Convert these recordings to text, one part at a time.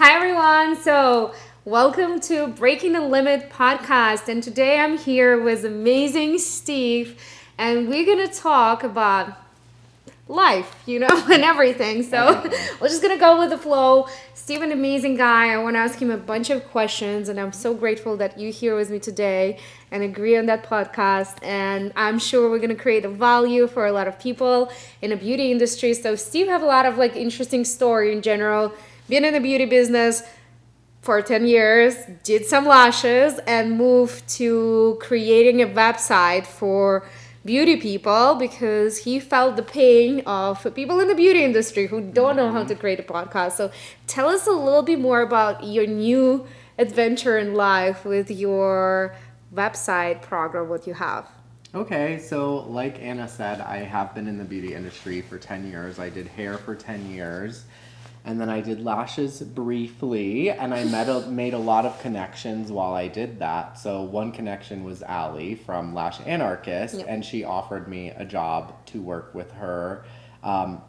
Hi everyone. So, welcome to Breaking the Limit podcast. And today I'm here with amazing Steve, and we're going to talk about life, and everything. So, we're just going to go with the flow. Steve, an amazing guy. I want to ask him a bunch of questions, and I'm so grateful that you're here with me today and agree on that podcast. And I'm sure we're going to create a value for a lot of people in the beauty industry. So, Steve have a lot of interesting story in general. Been in the beauty business for 10 years, did some lashes, and moved to creating a website for beauty people because he felt the pain of people in the beauty industry who don't know how to create a podcast. So tell us a little bit more about your new adventure in life with your website program, what you have. Okay, so like Anna said, I have been in the beauty industry for 10 years. I did hair for 10 years. And then I did lashes briefly, and I made a lot of connections while I did that. So one connection was Ali from Lash Anarchist, Yep. and she offered me a job to work with her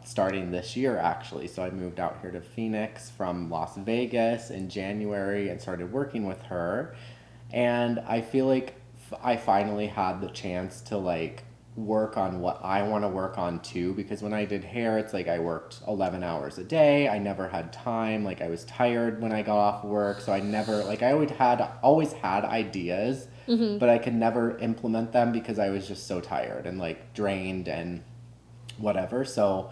starting this year, actually. So I moved out here to Phoenix from Las Vegas in January and started working with her. And I feel like I finally had the chance to work on what I want to work on too, because when I did hair, it's like I worked 11 hours a day. I never had time. Like I was tired when I got off work, so I never I always had ideas, but I could never implement them because I was just so tired and drained and whatever. So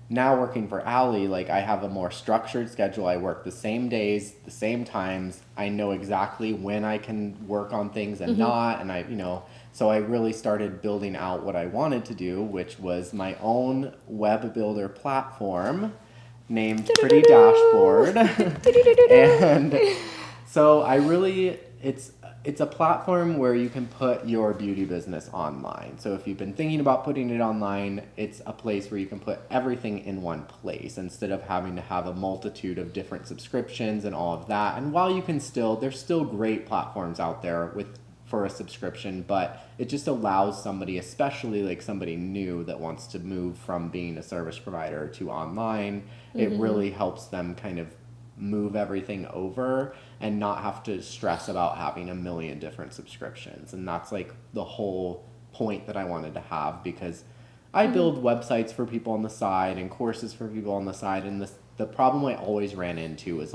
now working for Ali, I have a more structured schedule. I work the same days, the same times. I know exactly when I can work on things and not, and so I really started building out what I wanted to do, which was my own web builder platform named Pretty Dashboard. And so it's a platform where you can put your beauty business online. So if you've been thinking about putting it online, it's a place where you can put everything in one place instead of having to have a multitude of different subscriptions and all of that. And while there's still great platforms out there for a subscription, but it just allows somebody, especially somebody new that wants to move from being a service provider to online, it really helps them kind of move everything over and not have to stress about having a million different subscriptions. And that's the whole point that I wanted to have, because I build websites for people on the side and courses for people on the side, and the problem I always ran into was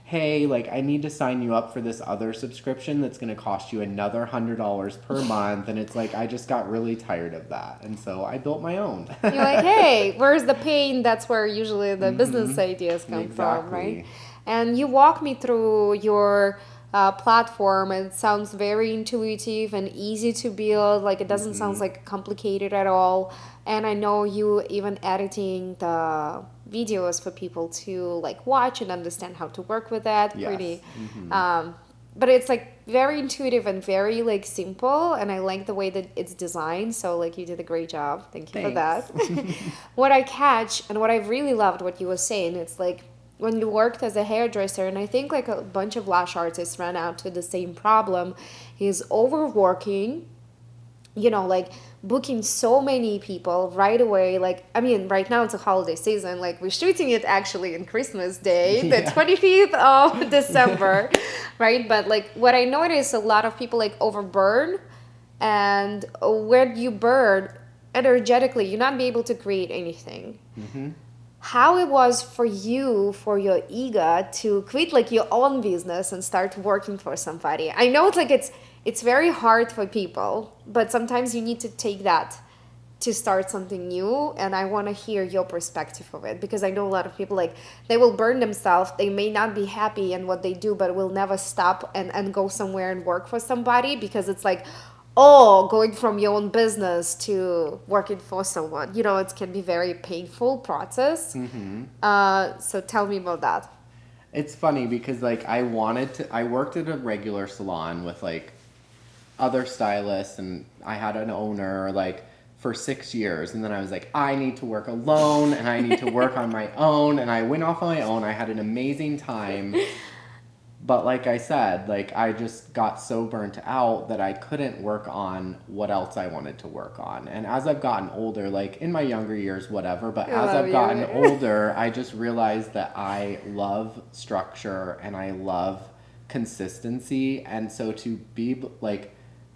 hey, I need to sign you up for this other subscription that's going to cost you another $100 per month. And it's I just got really tired of that. And so I built my own. You're hey, where's the pain? That's where usually the business ideas come from, right? And you walk me through your platform. It sounds very intuitive and easy to build. It doesn't sound complicated at all. And I know you even editing the videos for people to watch and understand how to work with that. Yes. Pretty. But it's very intuitive and very simple, and I like the way that it's designed. So you did a great job. Thank you for that. What I catch and what I really loved what you were saying, it's when you worked as a hairdresser, and I think a bunch of lash artists ran out to the same problem, is overworking, booking so many people right away. Right now it's a holiday season. We're shooting it actually in Christmas Day, the 25th of December, right? But what I noticed, a lot of people overburn, and where you burn energetically, you're not be able to create anything. How it was for you, for your ego, to quit your own business and start working for somebody. I know it's very hard for people, but sometimes you need to take that to start something new. And I want to hear your perspective of it, because I know a lot of people they will burn themselves. They may not be happy in what they do, but will never stop and go somewhere and work for somebody, because it's going from your own business to working for someone, it can be very painful process. So tell me about that. It's funny because I worked at a regular salon with other stylists, and I had an owner for 6 years, and then I was I need to work alone, and I need to work on my own, and I went off on my own. I had an amazing time, But like I said, like I just got so burnt out that I couldn't work on what else I wanted to work on. And as I've gotten older, like in my younger years, whatever, but I as love I've gotten you. older, I just realized that I love structure and I love consistency. And so to be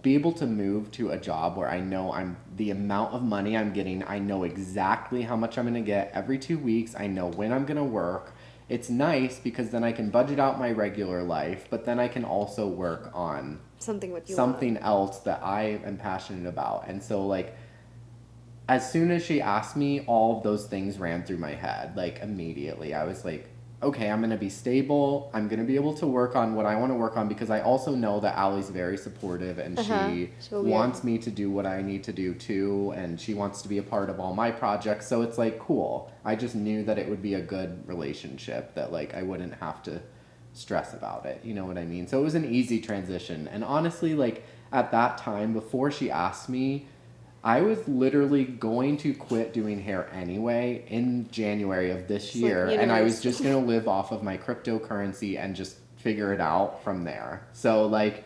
able to move to a job where I know I'm the amount of money I'm getting, I know exactly how much I'm going to get every 2 weeks, I know when I'm going to work. It's nice because then I can budget out my regular life, but then I can also work on Something what you want. something else that I am passionate about. And so, like, as soon as she asked me, all of those things ran through my head. Like, immediately. I was like, okay, I'm going to be stable. I'm going to be able to work on what I want to work on because I also know that Allie's very supportive and Uh-huh. she She'll be wants me to do what I need to do too. And she wants to be a part of all my projects. So it's like, cool. I just knew that it would be a good relationship, that like I wouldn't have to stress about it. You know what I mean? So it was an easy transition. And honestly, like at that time, before she asked me, I was literally going to quit doing hair anyway in January of this It's like year, and I was universe. just going to live off of my cryptocurrency and just figure it out from there. So, like,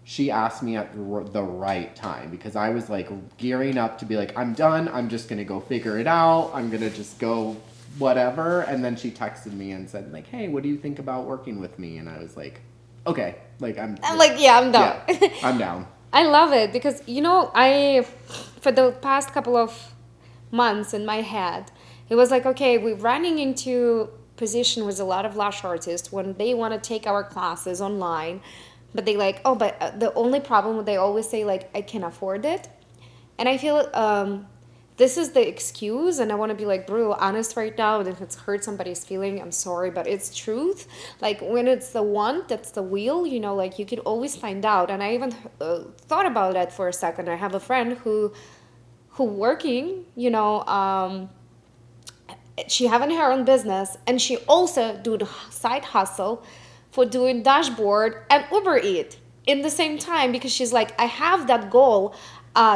she asked me at the right time because I was like gearing up to be like, I'm done. I'm just going to go figure it out. I'm going to just go whatever. And then she texted me and said, like, hey, what do you think about working with me? And I was like, okay, like, I'm like, yeah, I'm done. yeah, I'm down. I love it because I for the past couple of months in my head, it was like, okay, we're running into position with a lot of lash artists when they want to take our classes online, but they like, oh, but the only problem they always say like, I can afford it, and I feel this is the excuse, and I want to be like brutal honest right now, and if it's hurt somebody's feeling, I'm sorry, but it's truth. Like when it's the one that's the wheel, like you can always find out. And I even thought about that for a second. I have a friend who working, she having her own business, and she also do the side hustle for doing dashboard and Uber Eat in the same time, because she's like, I have that goal.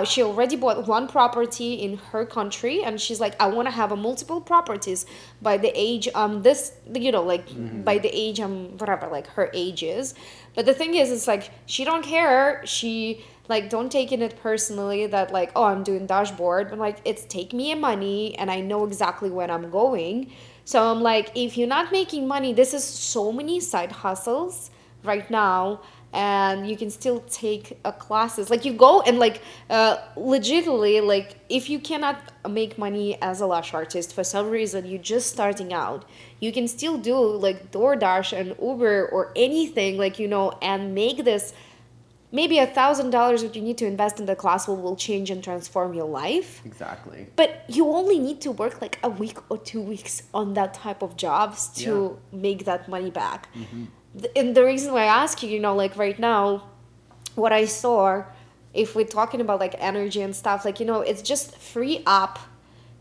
She already bought one property in her country, and she's like, I want to have a multiple properties by the age this like by the age whatever like her age is. But the thing is, it's like she don't care. She like don't take it personally that like, oh, I'm doing dashboard, but like it's take me a money and I know exactly when I'm going. So I'm like, if you're not making money, this is so many side hustles right now, and you can still take classes, like you go and like legitimately, like if you cannot make money as a lash artist for some reason, you're just starting out, you can still do like DoorDash and Uber or anything, like and make this. Maybe $1,000 that you need to invest in the class will change and transform your life. Exactly. But you only need to work like a week or 2 weeks on that type of jobs Yeah. to make that money back. And the reason why I ask you, like right now, what I saw, if we're talking about like energy and stuff, like, it's just free up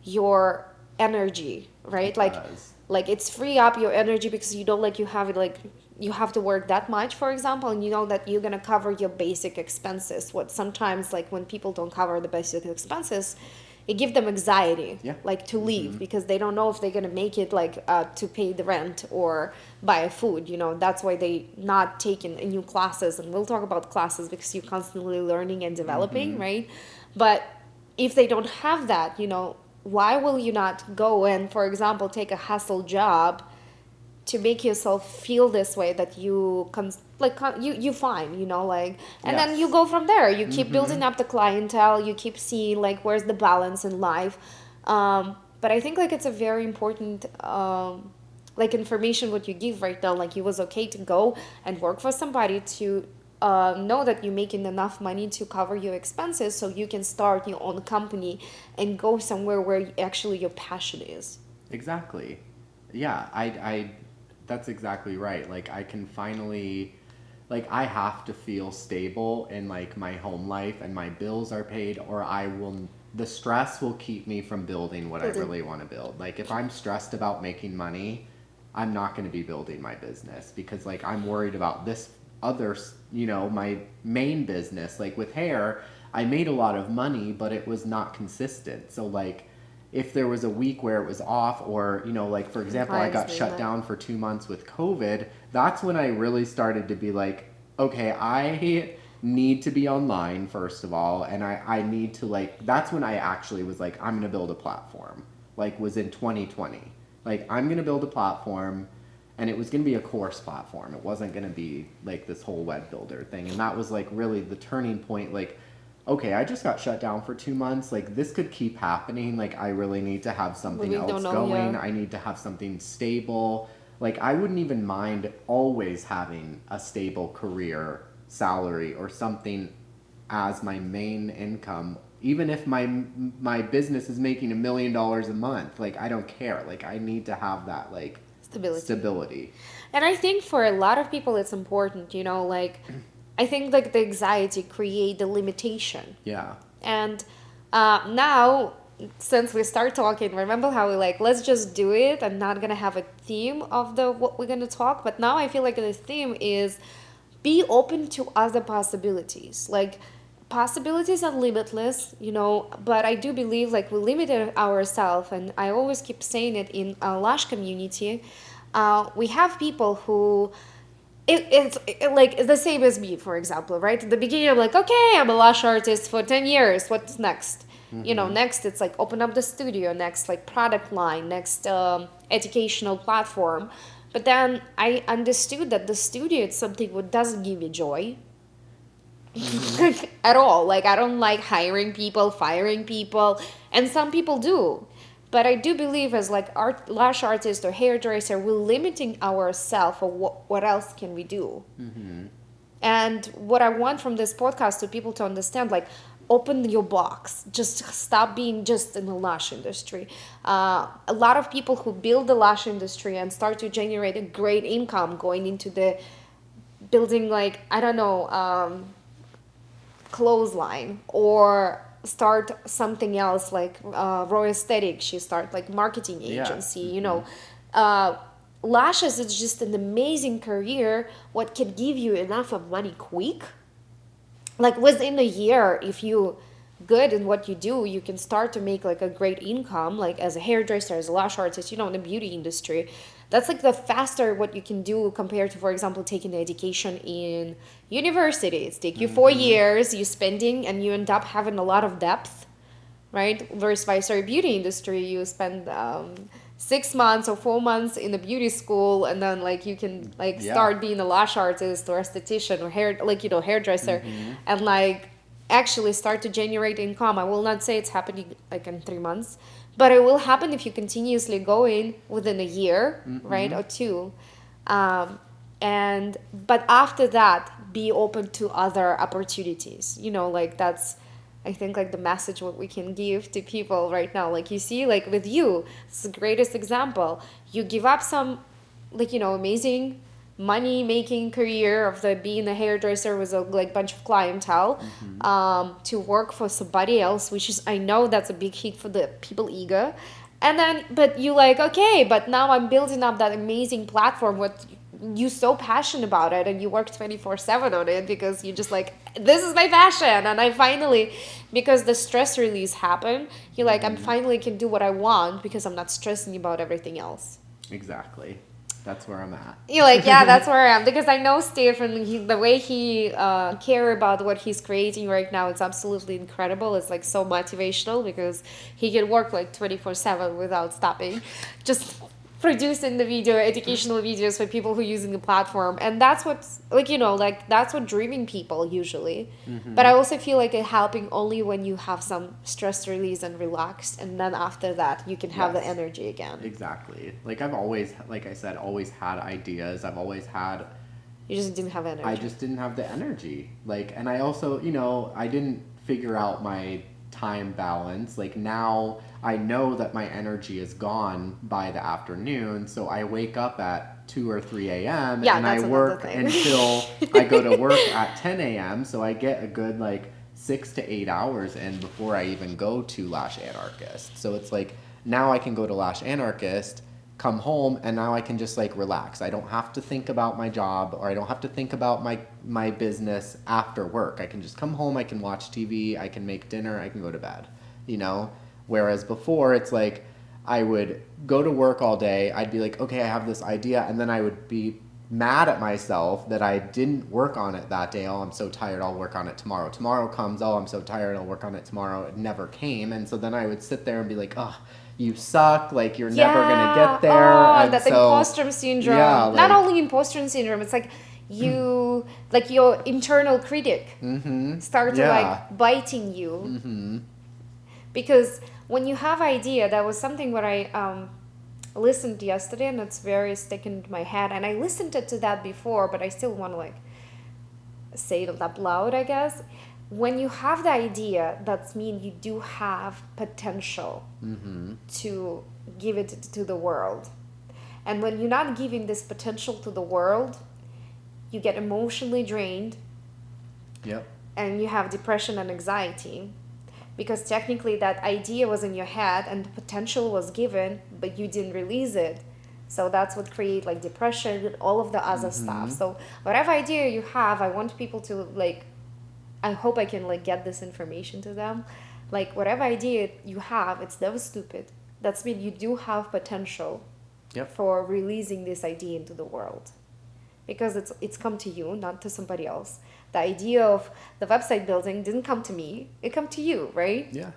your energy, right? It does. Like it's free up your energy because you don't like you have it like you have to work that much, for example, and you know that you're gonna cover your basic expenses. What sometimes like when people don't cover the basic expenses, it gives them anxiety, Yeah. like to leave because they don't know if they're gonna make it like to pay the rent or buy food. That's why they not taking new classes, and we'll talk about classes because you're constantly learning and developing, right? But if they don't have that, why will you not go and, for example, take a hustle job to make yourself feel this way that you fine, like, and then you Yes. go from there. You keep building up the clientele, you keep seeing like where's the balance in life. But I think like it's a very important like information what you give right now. Like it was okay to go and work for somebody to know that you're making enough money to cover your expenses so you can start your own company and go somewhere where actually your passion is. Exactly. Yeah, that's exactly right. Like I can finally, like I have to feel stable in like my home life and my bills are paid, or the stress will keep me from building what I Building. really want to build. Like if I'm stressed about making money, I'm not going to be building my business because like I'm worried about this other, my main business. Like with hair, I made a lot of money, but it was not consistent. So like if there was a week where it was off, or, you know, like, for example, I got shut down for 2 months with COVID, that's when I really started to be like, okay, I need to be online, first of all, and I need to, like, that's when I actually was like, I'm going to build a platform, like, was in 2020. Like, I'm going to build a platform, and it was going to be a course platform. It wasn't going to be, like, this whole web builder thing, and that was, like, really the turning point, like, okay, I just got shut down for 2 months. Like, this could keep happening. Like, I really need to have something else going. I need to have something stable. Like, I wouldn't even mind always having a stable career, salary, or something as my main income. Even if my business is making $1 million a month, like, I don't care. Like, I need to have that, like, stability. And I think for a lot of people, it's important, you know, like, I think like the anxiety create the limitation. Yeah. And now, since we start talking, remember how we like, let's just do it. I'm not going to have a theme of the what we're going to talk. But now I feel like the theme is be open to other possibilities. Like, possibilities are limitless, you know, but I do believe like we limited ourselves. And I always keep saying it in a Lash community. We have people who it's like the same as me, for example, right? At the beginning, I'm like, okay, I'm a lash artist for 10 years. What's next? You know, next it's like open up the studio, next like product line, next educational platform. But then I understood that the studio is something that doesn't give me joy at all. Like, I don't like hiring people, firing people, and some people do. But I do believe as like lash artist or hairdresser, we're limiting ourselves for what else can we do. And what I want from this podcast to people to understand, like, open your box. Just stop being just in the lash industry. A lot of people who build the lash industry and start to generate a great income going into the building, like, I don't know, clothesline, or start something else like Raw Aesthetic. She start like marketing agency, you know. Lashes is just an amazing career what can give you enough of money quick. Like, within a year, if you good in what you do, you can start to make like a great income, like as a hairdresser, as a lash artist, you know, in the beauty industry. That's like the faster what you can do compared to, for example, taking the education in university. It's take you 4 years, you spending, and you end up having a lot of depth, right? Versus vice versa, beauty industry, you spend 6 months or 4 months in the beauty school, and then like you can like start being a lash artist or esthetician or hair, like, you know, hairdresser, and like actually start to generate income. I will not say it's happening like in 3 months, but it will happen if you continuously go in within a year, right, or 2. But after that, be open to other opportunities. You know, like, that's, I think, like the message what we can give to people right now. Like, you see, like with you, it's the greatest example. You give up some, like, you know, amazing money making career of the being a hairdresser with a like bunch of clientele, to work for somebody else, which is, I know that's a big hit for the people ego. And then, but you like, okay, but now I'm building up that amazing platform what you so passionate about it, and you work 24/7 on it because you just like, this is my passion. And I finally, because the stress release happened, you're like, I'm finally can do what I want because I'm not stressing about everything else. Exactly. That's where I'm at. You're like, yeah, that's where I am. Because I know Stefan, the way he care about what he's creating right now, it's absolutely incredible. It's like so motivational because he can work like 24/7 without stopping, just producing the video, educational videos for people who are using the platform. And that's what's like, you know, like that's what dreaming people usually. But I also feel like it helping only when you have some stress release and relax, and then after that you can have the energy again. Exactly. Like, I've always, like I said, always had ideas. I've always had, you just didn't have energy. I just didn't have the energy. Like, and I also, you know, I didn't figure out my time balance. Like, now I know that my energy is gone by the afternoon, so I wake up at 2 or 3 a.m. and I work until I go to work at 10 a.m. So I get a good like 6 to 8 hours in before I even go to Lash Anarchist. So it's like, now I can go to Lash Anarchist, come home, and now I can just like relax. I don't have to think about my job, or I don't have to think about my business after work. I can just come home, I can watch TV, I can make dinner, I can go to bed, you know? Whereas before, it's like I would go to work all day. I'd be like, okay, I have this idea. And then I would be mad at myself that I didn't work on it that day. Oh, I'm so tired. I'll work on it tomorrow. Tomorrow comes. Oh, I'm so tired. I'll work on it tomorrow. It never came. And so then I would sit there and be like, oh, you suck. Like, you're never going to get there. Oh, and that so, imposter syndrome. Yeah, Not like, only imposter syndrome, it's like you, like your internal critic start to like biting you. Because when you have idea, that was something what I listened yesterday, and it's very sticking to my head. And I listened to that before, but I still want to like say it up loud, I guess. When you have the idea, that means you do have potential to give it to the world. And when you're not giving this potential to the world, you get emotionally drained. Yep. And you have depression and anxiety. Because technically that idea was in your head and the potential was given, but you didn't release it. So that's what create like depression and all of the other stuff. So whatever idea you have, I want people to like, I hope I can like get this information to them. Like whatever idea you have, it's never stupid. That's mean you do have potential for releasing this idea into the world. Because it's come to you, not to somebody else. The idea of the website building didn't come to me, it come to you, right? Yeah.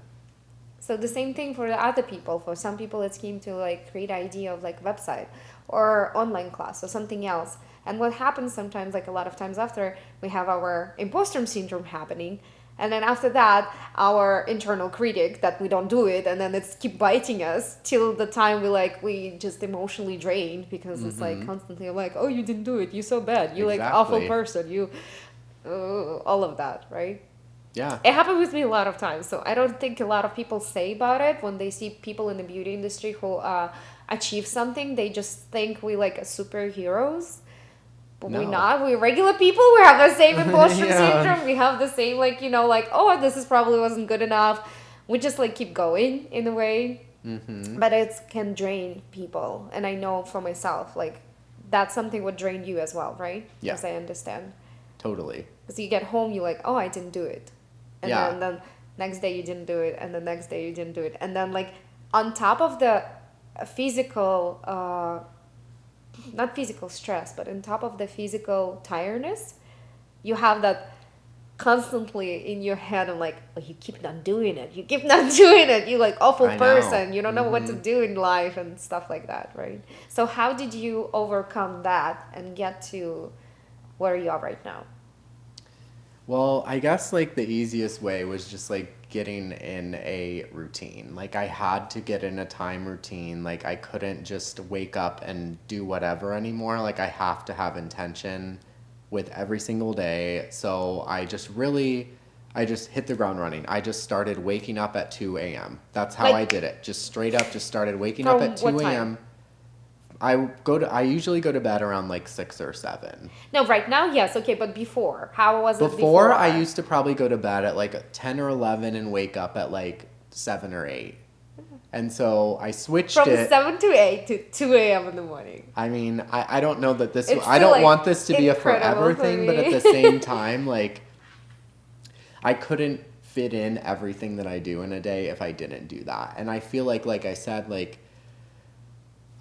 So the same thing for the other people. For some people it came to like create idea of like website or online class or something else. And what happens sometimes, like a lot of times after, we have our imposter syndrome happening. And then after that, our internal critic that we don't do it, and then it's keep biting us till the time we just emotionally drained because it's like constantly like, oh, you didn't do it, you're so bad, you're like awful person, you, all of that, right? Yeah. It happened with me a lot of times, so I don't think a lot of people say about it when they see people in the beauty industry who achieve something. They just think we like superheroes. But we're not. We're regular people. We have the same imposter syndrome. We have the same, like, you know, like, oh, this is probably wasn't good enough. We just, like, keep going in a way. But it can drain people. And I know for myself, like, that's something would drain you as well, right? Yeah. As I understand. Totally. Because you get home, you're like, oh, I didn't do it. And then next day you didn't do it. And the next day you didn't do it. And then, like, on top of the physical... not physical stress, but on top of the physical tiredness, you have that constantly in your head and like, oh, you keep not doing it. You keep not doing it. You're like awful person. You don't know what to do in life and stuff like that, right? So how did you overcome that and get to where you are right now? Well, I guess like the easiest way was just like getting in a routine. Like I had to get in a time routine. Like I couldn't just wake up and do whatever anymore. Like I have to have intention with every single day. So I just hit the ground running. I just started waking up at 2 a.m. That's how I did it. Just straight up just started waking up at 2 a.m. I usually go to bed around like 6 or 7. No, right now, yes, okay, but before, how was it before? Before, I used to probably go to bed at like 10 or 11 and wake up at like 7 or 8. And so I switched from it. 7 to 8 to 2 a.m. in the morning. I mean, I don't know that this, It's I don't still, want this to be a forever for thing, me. but at the same time, like, I couldn't fit in everything that I do in a day if I didn't do that. And I feel like I said, like,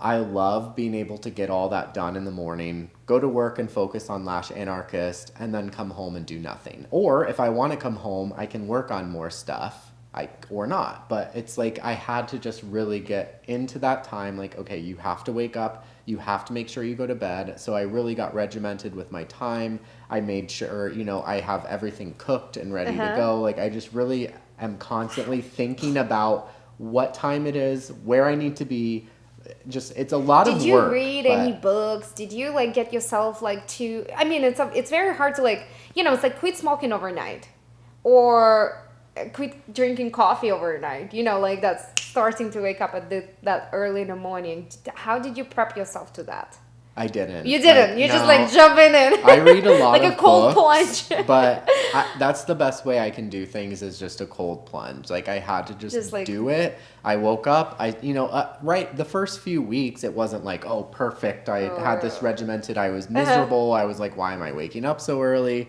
I love being able to get all that done in the morning, go to work and focus on Lash Anarchist, and then come home and do nothing. Or if I want to come home, I can work on more stuff, or not. But it's like I had to just really get into that time, like, okay, you have to wake up, you have to make sure you go to bed. So I really got regimented with my time. I made sure, you know, I have everything cooked and ready to go. Like I just really am constantly thinking about what time it is, where I need to be. Just it's a lot of work. Did you read any books? Did you like get yourself like to? I mean, it's very hard to like, you know, it's like quit smoking overnight, or quit drinking coffee overnight. You know, like that's starting to wake up at that early in the morning. How did you prep yourself to that? I didn't. You didn't. Like, You no. just like jumping in. I read a lot like of a cold books, plunge. but that's the best way I can do things is just a cold plunge. Like I had to just like, do it. I woke up. Right. The first few weeks, it wasn't like, oh, perfect. I had this regimented. I was miserable. I was like, why am I waking up so early?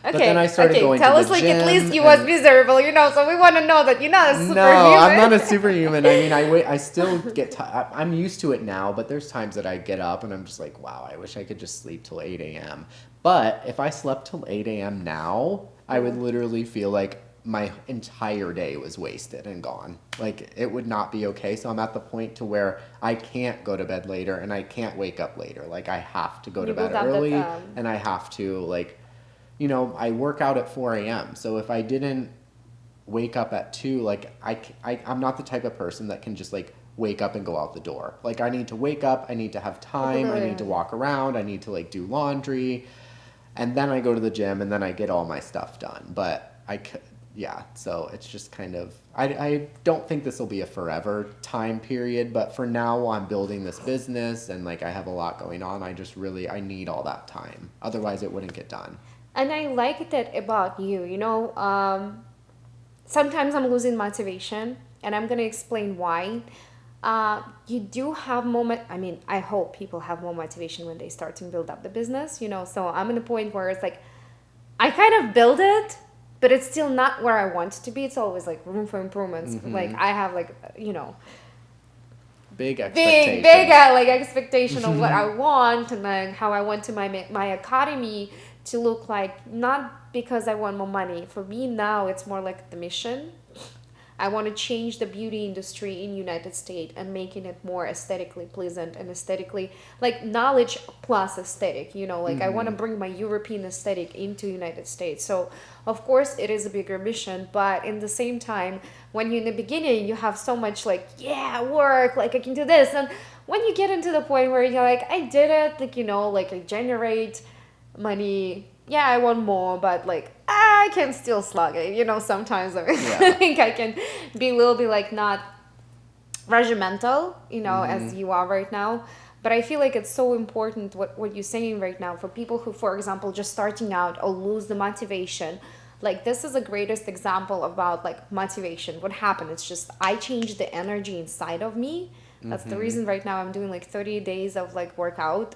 But then I started going Tell to us the like gym. at least you was miserable, so we want to know that you're not a superhuman. No, I'm not a superhuman. I mean, I still get I'm used to it now, but there's times that I get up and I'm just like, wow, I wish I could just sleep till 8 a.m. But if I slept till 8 a.m. now, I would literally feel like my entire day was wasted and gone. Like, it would not be okay. So I'm at the point to where I can't go to bed later and I can't wake up later. Like, I have to go to bed early and I have to, like, I work out at 4 a.m. So if I didn't wake up at 2, like, I'm not the type of person that can just, like, wake up and go out the door. Like, I need to wake up, I need to have time, I need to walk around, I need to, like, do laundry, and then I go to the gym, and then I get all my stuff done. But so it's just kind of, I don't think this will be a forever time period, but for now I'm building this business, and, like, I have a lot going on. I need all that time. Otherwise it wouldn't get done. And I like that about you, sometimes I'm losing motivation, and I'm going to explain why. You do have I hope people have more motivation when they start to build up the business, so I'm in a point where it's like, I kind of build it, but it's still not where I want it to be. It's always like room for improvements. Like, I have big expectations. Big like expectation of what I want, and like how I want to my academy to look like, not because I want more money. For me now, it's more like the mission. I want to change the beauty industry in United States and making it more aesthetically pleasant and aesthetically, like, knowledge plus aesthetic, I want to bring my European aesthetic into United States. So of course it is a bigger mission, but in the same time, when you're in the beginning, you have so much like, work, like I can do this. And when you get into the point where you're like, I did it, like, like I generate money, I want more, but like I can still slug it. Sometimes I think I can be a little bit like not regimental, as you are right now. But I feel like it's so important what you're saying right now for people who, for example, just starting out or lose the motivation. Like, this is the greatest example about like motivation. What happened? It's just I changed the energy inside of me. That's the reason right now I'm doing like 30 days of like workout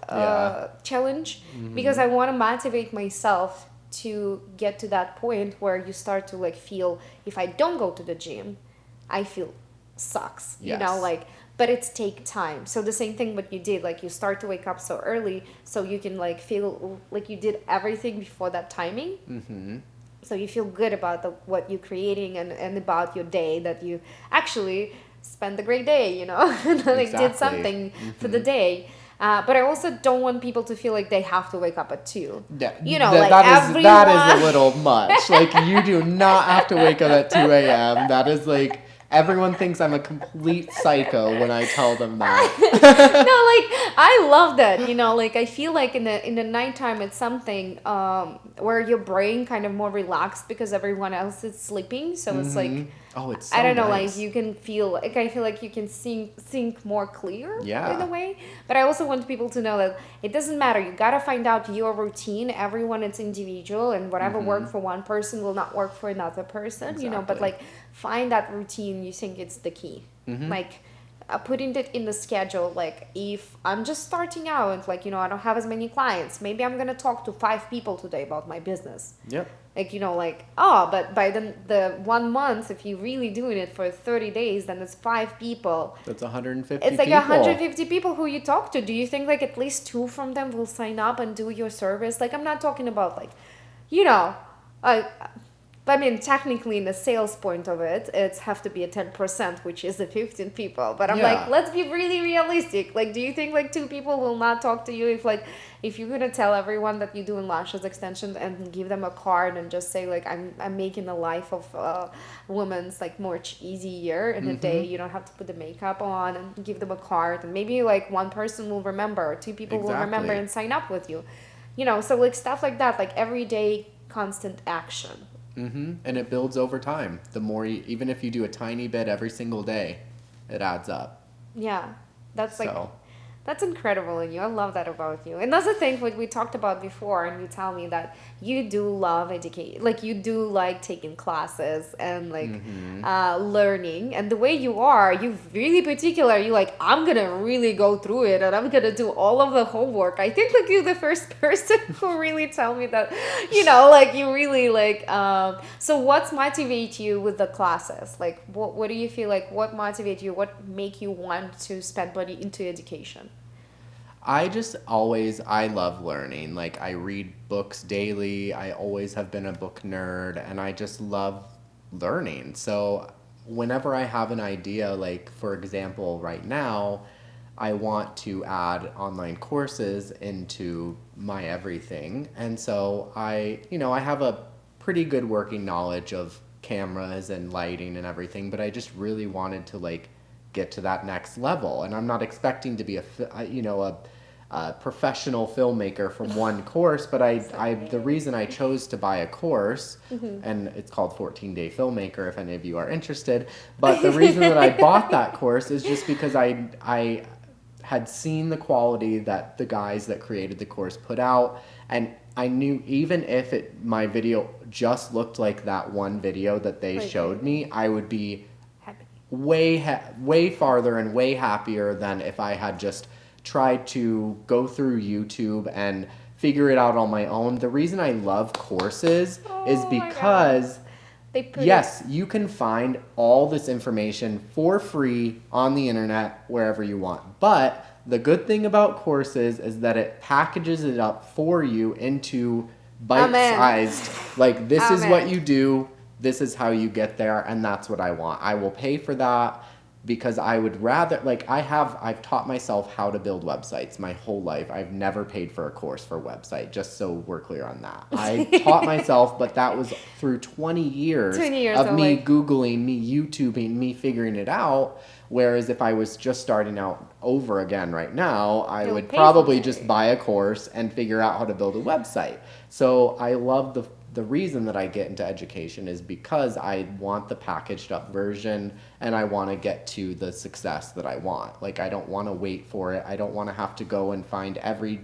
challenge, because I want to motivate myself to get to that point where you start to like feel, if I don't go to the gym, I feel sucks, but it's take time. So the same thing what you did, like you start to wake up so early so you can like feel like you did everything before that timing. So you feel good about what you're creating and about your day, that you actually spend a great day, like did something for the day. But I also don't want people to feel like they have to wake up at 2. That is a little much. Like, you do not have to wake up at 2 a.m. That is like, everyone thinks I'm a complete psycho when I tell them that. No, like, I love that, like, I feel like in the nighttime it's something where your brain kind of more relaxed because everyone else is sleeping. So it's like, it's so I don't know, nice. like, you can feel, like, I feel like you can think more clear in a way. But I also want people to know that it doesn't matter. You got to find out your routine. Everyone is individual, and whatever worked for one person will not work for another person, but like, find that routine. You think it's the key. Like, putting it in the schedule. Like, if I'm just starting out, like, I don't have as many clients, maybe I'm going to talk to 5 people today about my business. Yep. Like, but by the 1 month, if you're really doing it for 30 days, then it's 5 people. That's 150 It's like people. 150 people who you talk to. Do you think like at least 2 from them will sign up and do your service? Like, I'm not talking about like, I mean, technically in the sales point of it, it's have to be a 10%, which is the 15 people. But I'm like, let's be really realistic. Like, do you think like 2 people will not talk to you if you're gonna tell everyone that you're doing lashes extensions and give them a card and just say like, I'm making the life of women's like much easier in a day. You don't have to put the makeup on, and give them a card, and maybe like 1 person will remember, 2 people will remember and sign up with you. So like stuff like that, like everyday constant action. And it builds over time. The more even if you do a tiny bit every single day, it adds up. Yeah, that's like That's incredible in you. I love that about you. And that's the thing what we talked about before, and you tell me that you do love educate, like you do like taking classes and like learning. And the way you are, you really particular. You like, I'm gonna really go through it, and I'm gonna do all of the homework. I think like you're the first person who really tell me that, like you really like. So what's motivate you with the classes? Like, what do you feel like? What motivate you? What make you want to spend money into education? I love learning. Like, I read books daily. I always have been a book nerd, and I just love learning. So, whenever I have an idea, like, for example, right now, I want to add online courses into my everything. And so, I have a pretty good working knowledge of cameras and lighting and everything, but I just really wanted to, like, get to that next level. And I'm not expecting to be a professional filmmaker from one course, but the reason I chose to buy a course, and it's called 14-Day Filmmaker if any of you are interested, but the reason that I bought that course is just because I had seen the quality that the guys that created the course put out, and I knew even if my video just looked like that one video that they showed me, I would be way farther and way happier than if I had just tried to go through YouTube and figure it out on my own. The reason I love courses is because yes, you can find all this information for free on the internet wherever you want. But the good thing about courses is that it packages it up for you into bite-sized, like this is what you do, this is how you get there, and that's what I want. I will pay for that because I would rather, like, I've taught myself how to build websites my whole life. I've never paid for a course for a website, just so we're clear on that. I taught myself, but that was through 20 years of me Googling, me YouTubing, me figuring it out. Whereas if I was just starting out over again right now, I would probably just buy a course and figure out how to build a website. So I love the reason that I get into education is because I want the packaged up version and I want to get to the success that I want. Like, I don't want to wait for it. I don't want to have to go and find every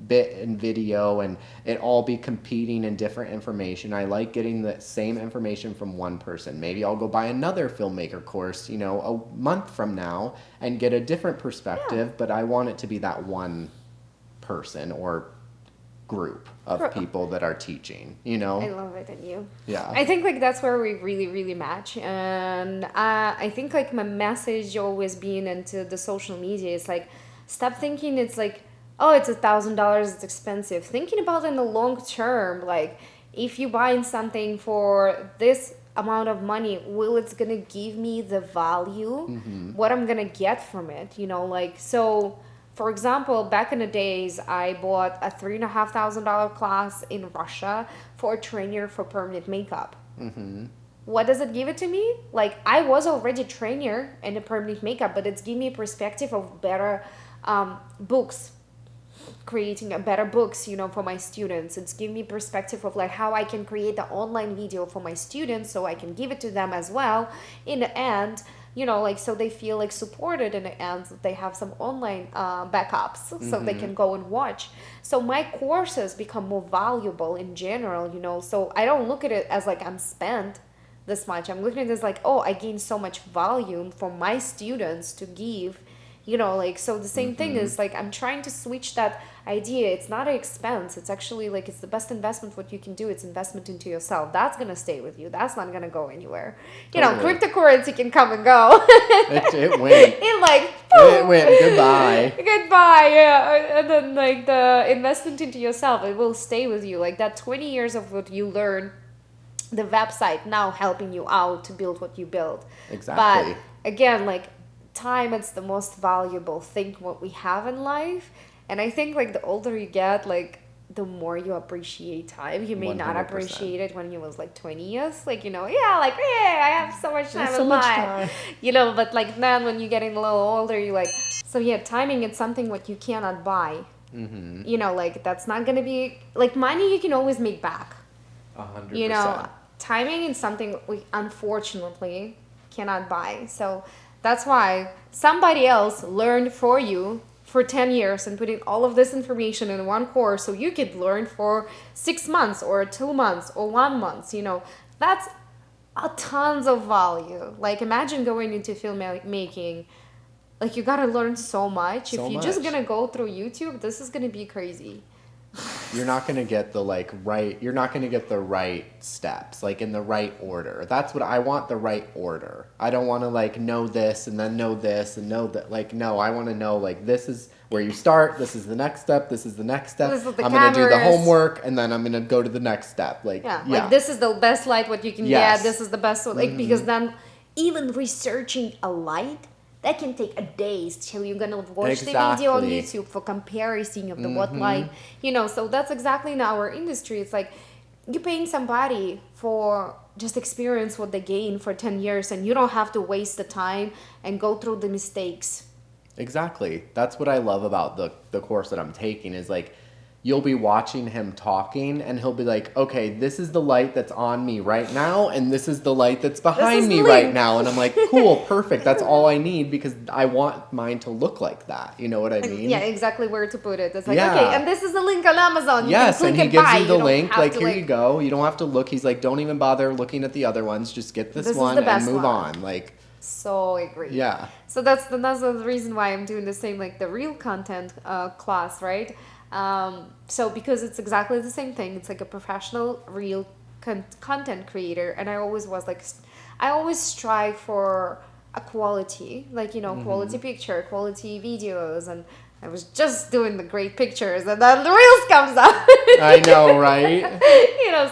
bit in video and it all be competing in different information. I like getting the same information from one person. Maybe I'll go buy another filmmaker course, a month from now and get a different perspective, but I want it to be that one person or group of people that are teaching, I love it in you. Yeah. I think like that's where we really, really match. And I think like my message always being into the social media is like, stop thinking it's like, oh, it's $1,000, it's expensive. Thinking about it in the long term, like if you buying something for this amount of money, will it's gonna give me the value, what I'm gonna get from it, so. For example, back in the days, I bought a $3,500 class in Russia for a trainer for permanent makeup. What does it give it to me? Like, I was already a trainer in the permanent makeup, but it's giving me a perspective of better books, creating a better books, for my students. It's giving me perspective of like how I can create the online video for my students so I can give it to them as well in the end. So they feel like supported in the end, they have some online backups so they can go and watch. So my courses become more valuable in general, so I don't look at it as like I'm spent this much. I'm looking at it as like, oh, I gain so much volume for my students to give, so the same thing is like, I'm trying to switch that idea. It's not an expense. It's actually like, it's the best investment what you can do. It's investment into yourself. That's going to stay with you. That's not going to go anywhere. Cryptocurrency can come and go. It went. It like, boom. It went. Goodbye. Goodbye. Yeah. And then like the investment into yourself, it will stay with you. Like that 20 years of what you learn, the website now helping you out to build what you build. Exactly. But again, like, time is the most valuable thing what we have in life, and I think like the older you get, like the more you appreciate time. You may 100%. Not appreciate it when you was like 20 years, like I have so much time in life, but like then when you're getting a little older, you're like, so yeah, timing is something what you cannot buy. Like that's not gonna be like money you can always make back. 100%. Timing is something we unfortunately cannot buy. So that's why somebody else learned for you for 10 years and putting all of this information in one course so you could learn for 6 months or 2 months or 1 month, that's a tons of value. Like, imagine going into filmmaking. Like, you gotta learn so much. If you're just gonna go through YouTube, this is gonna be crazy. You're not going to get you're not going to get the right steps, like in the right order. That's what I want, the right order. I don't want to like know this and then know this and know that. Like, no, I want to know like this is where you start. This is the next step. This is the next step. I'm going to do the homework and then I'm going to go to the next step. Like, like this is the best light what you can get. This is the best, like, because then even researching a light, that can take a days till you're gonna watch the video on YouTube for comparison of the what light, so that's exactly in our industry. It's like you're paying somebody for just experience what they gain for 10 years and you don't have to waste the time and go through the mistakes. Exactly. That's what I love about the course that I'm taking is like, you'll be watching him talking and he'll be like, okay, this is the light that's on me right now and this is the light that's behind me right now. And I'm like, cool, perfect. That's all I need because I want mine to look like that. You know what I mean? Yeah, exactly where to put it. It's like, okay, and this is the link on Amazon. Yes, and he gives you the link. Like, here you go. You don't have to look. He's like, don't even bother looking at the other ones. Just get this one and move on. Like, so agree. Yeah. So that's the reason why I'm doing the same, like the real content class, right? So because it's exactly the same thing, it's like a professional real content creator, and I always was like, I always strive for a quality, like quality picture, quality videos, and I was just doing the great pictures, and then the reels comes out. I know, right?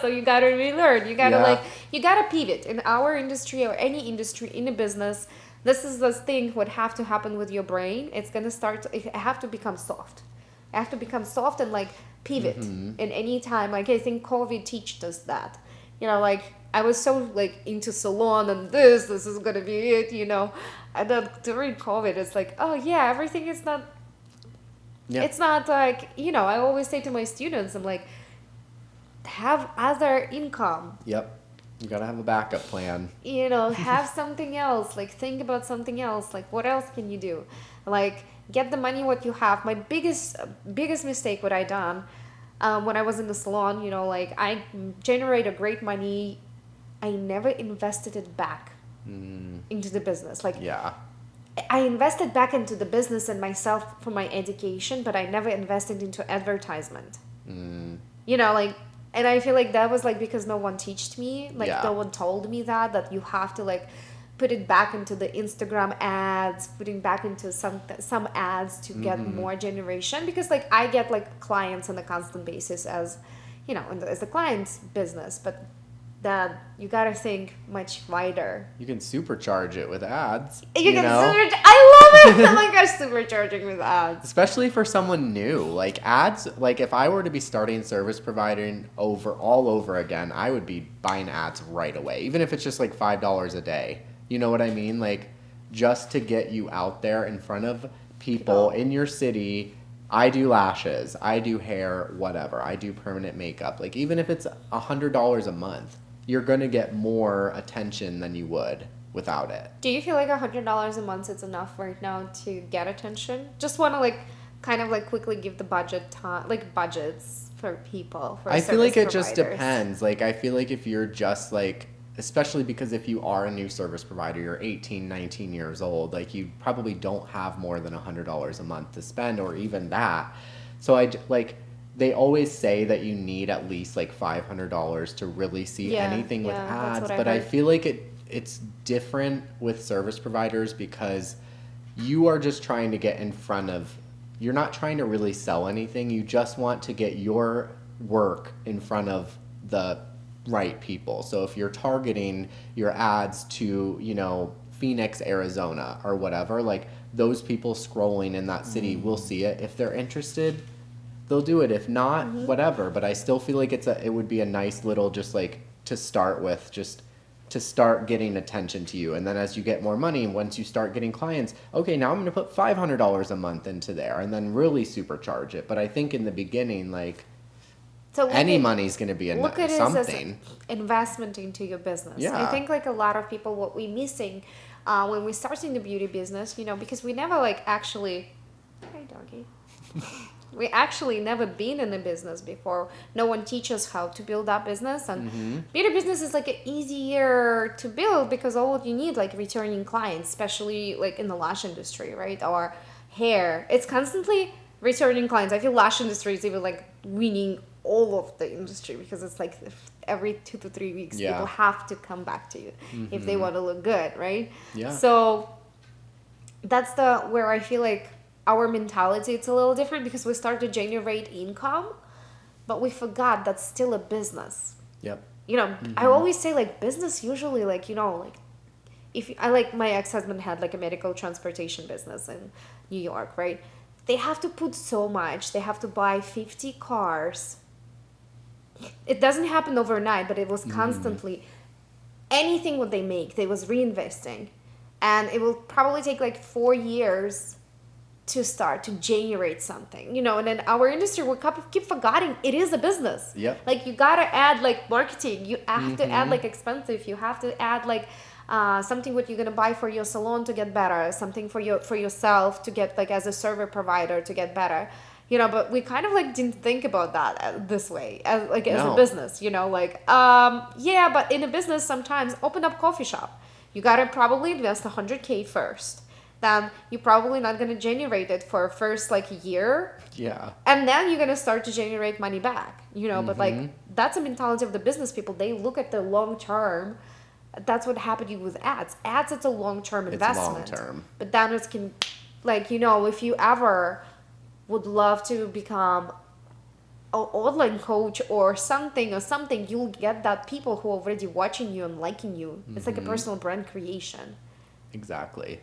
So you gotta relearn. You gotta you gotta pivot in our industry or any industry in a business. This is the thing what have to happen with your brain. It's gonna it have to become soft. I have to become soft and like pivot in any time. Like I think COVID teached us that. Like I was so like into salon and this is gonna be it, And then during COVID, it's like, oh yeah, everything is not. Yep. It's not like I always say to my students, I'm like, have other income. Yep. You gotta have a backup plan. Have something else. Like think about something else. Like what else can you do? Like get the money what you have. My biggest mistake what I done when I was in the salon, like I generate a great money. I never invested it back into the business. Like I invested back into the business and myself for my education, but I never invested into advertisement. Like, and I feel like that was like because no one taught me, like no one told me that you have to like put it back into the Instagram ads, putting back into some ads to get more generation, because like I get like clients on a constant basis as as a client's business, but that you gotta think much wider. You can supercharge it with ads. You can I love it. Oh my gosh, supercharging with ads. Especially for someone new. Like ads, like if I were to be starting service providing all over again, I would be buying ads right away. Even if it's just like $5 a day. You know what I mean? Like just to get you out there in front of people in your city. I do lashes, I do hair, whatever. I do permanent makeup. Like even if it's $100 a month, you're going to get more attention than you would without it. Do you feel like $100 a month is enough right now to get attention? Just want to like kind of like quickly give the budgets for people. For I feel like it just depends. Like I feel like if you're just like, especially because if you are a new service provider, you're 18, 19 years old, like you probably don't have more than $100 a month to spend, or even that. So they always say that you need at least like $500 to really see anything with ads, but I feel like it's different with service providers because you are just trying to get in front of, you're not trying to really sell anything, you just want to get your work in front of the right people. So if you're targeting your ads to, Phoenix, Arizona or whatever, like those people scrolling in that city will see it. If they're interested, they'll do it. If not, whatever. But I still feel like it would be a nice little just like to start with, just to start getting attention to you. And then as you get more money, once you start getting clients, okay, now I'm going to put $500 a month into there and then really supercharge it. But I think in the beginning, like any money's going to be look at something. It as investment into your business. Yeah. I think like a lot of people, what we're missing when we're starting the beauty business, because we never like actually, I doggy. We actually never been in a business before. No one teaches how to build that business, and beauty business is like easier to build because all you need like returning clients, especially like in the lash industry, right? Or hair. It's constantly returning clients. I feel lash industry is even like winning all of the industry because it's like every 2 to 3 weeks people have to come back to you if they want to look good, right? Yeah. So that's where I feel like our mentality, it's a little different because we start to generate income, but we forgot that's still a business. Yep. You know, I always say like business usually like, you know, like if I like my ex-husband had like a medical transportation business in New York, right? They have to put so much. They have to buy 50 cars. It doesn't happen overnight, but it was constantly anything what they make, they was reinvesting. And it will probably take like 4 years to start to generate something, you know. And in our industry, we keep forgetting it is a business. Yep. Like you gotta add like marketing, you have to add like expensive, you have to add like something what you're gonna buy for your salon to get better, something for yourself to get like as a service provider to get better, you know. But we kind of like didn't think about that this way as a business, you know. Like yeah, but in a business sometimes open up coffee shop, you gotta probably invest $100K first. Then you're probably not going to generate it for first like a year. Yeah. And then you're going to start to generate money back, you know. But like that's a mentality of the business people. They look at the long term. That's what happened with ads. Ads, it's a long-term investment. It's long-term. But then it can, like, you know, if you ever would love to become an online coach or something, you'll get that people who are already watching you and liking you. It's like a personal brand creation. Exactly.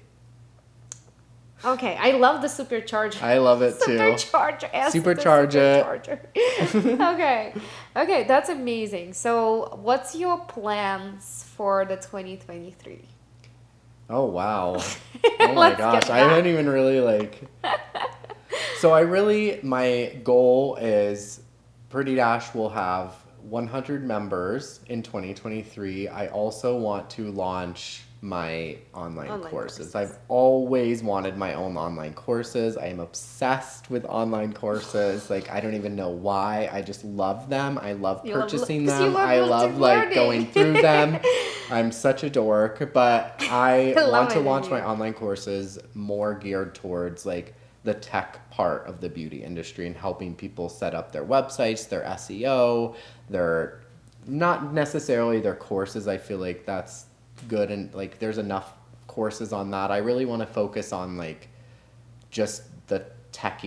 Okay, I love the supercharger. I love it too. Supercharge it. Okay, that's amazing. So, what's your plans for the 2023? Oh wow! Oh my gosh, I haven't even really like. So my goal is Pretty Dash will have 100 members in 2023. I also want to launch my online courses. I've always wanted my own online courses. I am obsessed with online courses. Like, I don't even know why. I just love them. I love purchasing them. I love like going through them. I'm such a dork, but I want to launch my online courses more geared towards like the tech part of the beauty industry and helping people set up their websites, their SEO, their not necessarily their courses. I feel like that's good, and like there's enough courses on that. I really want to focus on like just the tech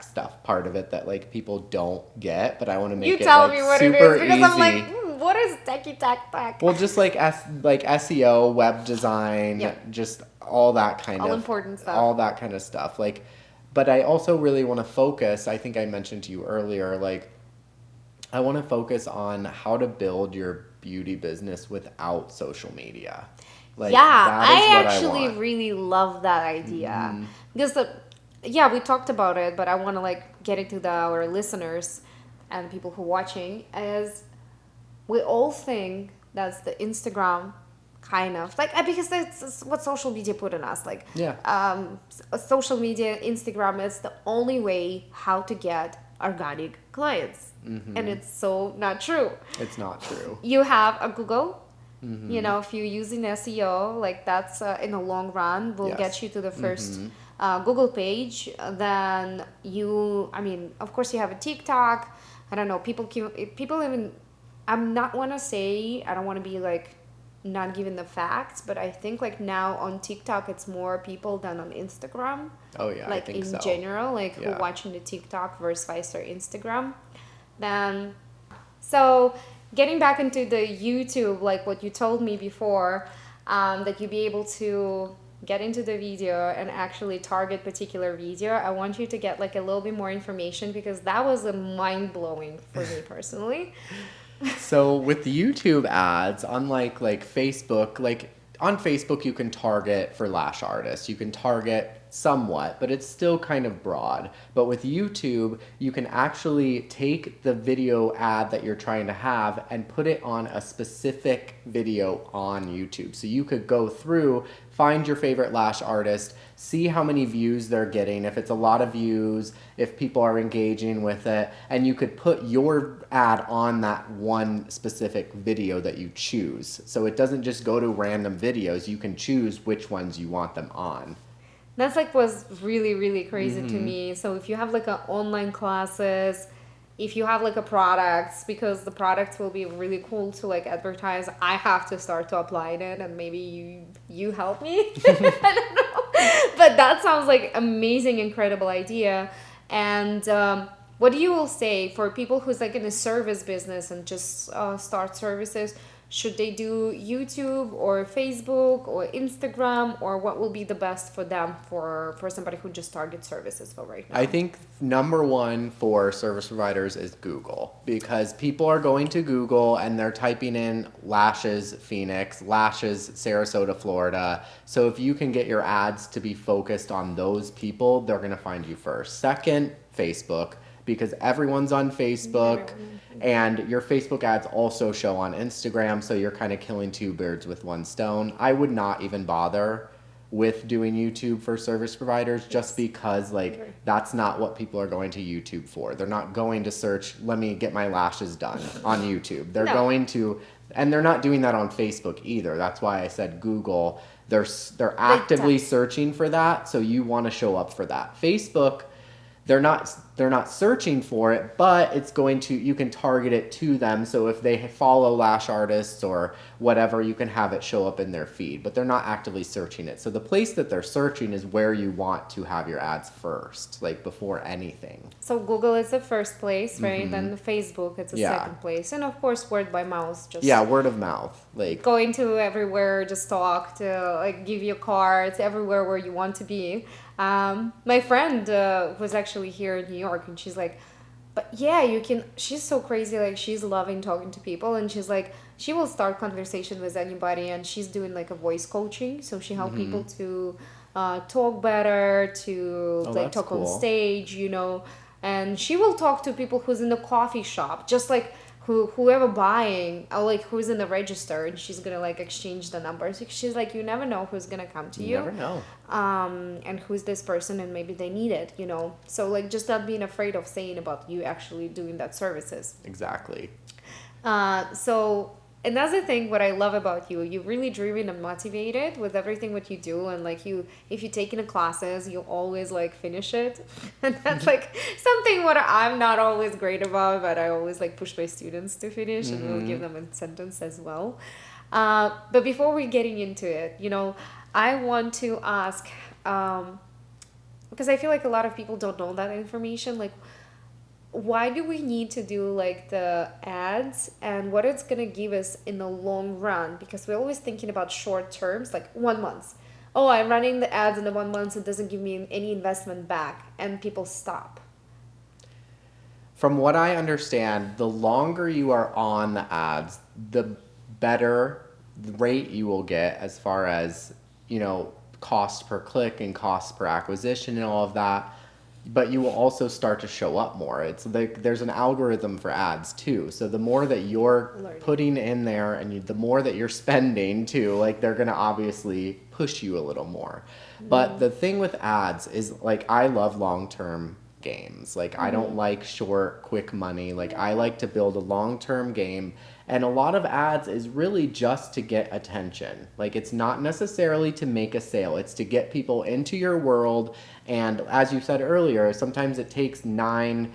stuff part of it that like people don't get, but I want to make it like super easy. I'm like, what is techie tech? Well, just like SEO, web design, just all that kind of important stuff. All that kind of stuff. Like, but I also really want to focus. I think I mentioned to you earlier, like I want to focus on how to build your beauty business without social media. Like, I actually really love that idea because we talked about it, but I want to like get it to our listeners and people who are watching, as we all think that's the Instagram kind of like, because that's what social media put in us, like social media, Instagram is the only way how to get organic clients. And it's so not true. It's not true. You have a Google, you know, if you're using SEO, like that's in the long run will get you to the first Google page. Then of course you have a TikTok. I don't know, people even, I'm not want to say, I don't want to be like not giving the facts, but I think like now on TikTok it's more people than on Instagram. Oh yeah, like I think in general, like who watching the TikTok versus their Instagram. Then, so getting back into the YouTube, like what you told me before, that you'd be able to get into the video and actually target particular video. I want you to get like a little bit more information because that was a mind-blowing for me personally. So with YouTube ads, unlike like Facebook, like on Facebook you can target for lash artists. You can target somewhat, but it's still kind of broad. But with YouTube, you can actually take the video ad that you're trying to have and put it on a specific video on YouTube. So you could go through, find your favorite lash artist, see how many views they're getting, if it's a lot of views, if people are engaging with it, and you could put your ad on that one specific video that you choose. So it doesn't just go to random videos, you can choose which ones you want them on. That's like was really, really crazy to me. So if you have like a online classes, if you have like a products, because the products will be really cool to like advertise, I have to start to apply it, and maybe you help me. I don't know, but that sounds like amazing, incredible idea. And what do you will say for people who's like in a service business and just start services? Should they do YouTube or Facebook or Instagram, or what will be the best for them for somebody who just targets services for right now? I think number one for service providers is Google, because people are going to Google and they're typing in lashes Phoenix, lashes Sarasota, Florida. So if you can get your ads to be focused on those people, they're going to find you first. Second, Facebook, because everyone's on Facebook, and your Facebook ads also show on Instagram, so you're kind of killing two birds with one stone. I would not even bother with doing YouTube for service providers, just because like that's not what people are going to YouTube for. They're not going to search, let me get my lashes done on YouTube. They're going to, and they're not doing that on Facebook either. That's why I said Google. They're actively searching for that, so you want to show up for that. Facebook, they're not searching for it, but it's going to, you can target it to them. So if they follow lash artists or whatever, you can have it show up in their feed, but they're not actively searching it. So the place that they're searching is where you want to have your ads first, like before anything. So Google is the first place, right? Then Facebook is the second place. And of course, word by mouth. Just word of mouth. Like going to everywhere, just talk to, like, give you cards everywhere where you want to be. My friend was actually here in New York, and she's like, but yeah, you can, she's so crazy, like she's loving talking to people, and she's like, she will start conversation with anybody, and she's doing like a voice coaching, so she help people to talk better, to like talk on stage, you know, and she will talk to people who's in the coffee shop, just like whoever buying, or like who's in the register, and she's gonna like exchange the numbers. She's like, you never know who's gonna come to you. You never know. And who's this person, and maybe they need it, you know. So like just not being afraid of saying about you actually doing that services. Exactly. So another thing, what I love about you, you're really driven and motivated with everything what you do, and like if you take in classes, you always like finish it, and that's like something what I'm not always great about, but I always like push my students to finish, and we'll give them a sentence as well. But before we're getting into it, you know, I want to ask, because I feel like a lot of people don't know that information, like, why do we need to do like the ads, and what it's gonna give us in the long run? Because we're always thinking about short terms, like 1 month. Oh, I'm running the ads in the 1 month, it doesn't give me any investment back, and people stop. From what I understand, the longer you are on the ads, the better rate you will get as far as, you know, cost per click and cost per acquisition and all of that. But you will also start to show up more. It's like there's an algorithm for ads too. So the more that you're putting in there, and the more that you're spending too, like they're gonna obviously push you a little more. But the thing with ads is, like, I love long-term games. Like I don't like short, quick money. Like I like to build a long-term game. And a lot of ads is really just to get attention. Like it's not necessarily to make a sale. It's to get people into your world. And as you said earlier, sometimes it takes 9